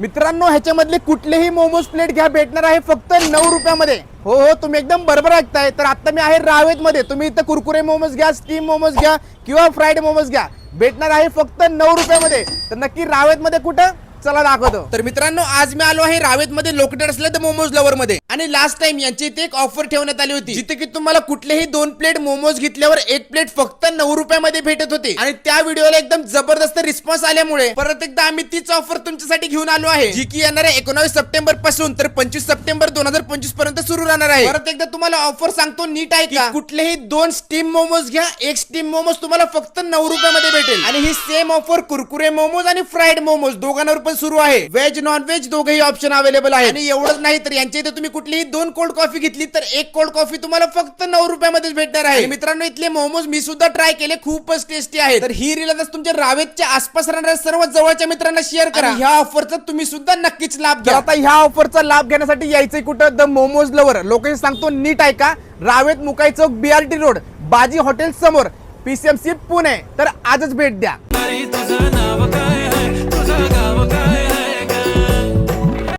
मित्रांनो ह्याच्यामधले कुठलेही मोमोज प्लेट घ्या, भेटणार आहे फक्त 9 रुपयामध्ये। हो हो, तुम्ही एकदम बरोबर ऐकताय। तर आता मी आहे रावेत मध्ये। तुम्ही इथं कुरकुरे मोमोज घ्या, स्टीम मोमोज घ्या किंवा फ्राईड मोमोज घ्या, भेटणार आहे फक्त 9 रुपयामध्ये। तर नक्की रावेत मध्ये कुठं, चला दाखवतो। तर मित्रांनो, आज मी आलो आहे रावेत मध्ये लोकेटेड असले तर मोमोज लवर मध्ये। आणि लास्ट टाइम यांची इथे एक ऑफर ठेवण्यात आली होती, जिथे की तुम्हाला कुठलेही 2 प्लेट मोमोज घेतल्यावर 1 प्लेट फक्त 9 रुपयामध्ये भेटत होते। आणि त्या व्हिडिओला एकदम जबरदस्त रिस्पॉन्स आल्यामुळे परत एकदा आम्ही तीच ऑफर तुमच्यासाठी घेऊन आलो आहे, जी की येणार आहे 19 सप्टेंबर पासून तर 25 सप्टेंबर 2025 पर्यंत सुरू राहणार आहे। परत एकदा तुम्हाला ऑफर सांगतो, नीट आहे का? कुठलेही 2 स्टीम मोमोज घ्या, 1 स्टीम मोमोज तुम्हाला फक्त 9 रुपयामध्ये भेटेल। आणि ही सेम ऑफर कुरकुरे मोमोज आणि फ्राईड मोमोज दोघांवर पण सुरू आहे। व्हेज नॉन व्हेज दोघेही ऑप्शन अवेलेबल आहे। आणि एवढंच नाही तर यांच्या इथे तुम्ही कुठलीही 2 कोल्ड कॉफी घेतली तर 1 कोल्ड कॉफी तुम्हाला फक्त 9 रुपयामध्ये भेटणार आहे। मित्रांनो, इथले मोमोज मी सुद्धा ट्राय केले, खूपच टेस्टी आहे। तर ही रील तुमच्या रावेतच्या आसपास राहणाऱ्या सर्व जवळच्या मित्रांना शेअर करा। ह्या ऑफरचा तुम्ही सुद्धा नक्कीच लाभ घ्या। आता ह्या ऑफरचा लाभ घेण्यासाठी यायचंय कुठं, द मोमोज लवर। लोकेशन सांगतो, नीट आहे का? रावेत मुकाई चौक, BRT रोड, बाजी हॉटेल समोर, PCMC पुणे। तर आजच भेट द्या।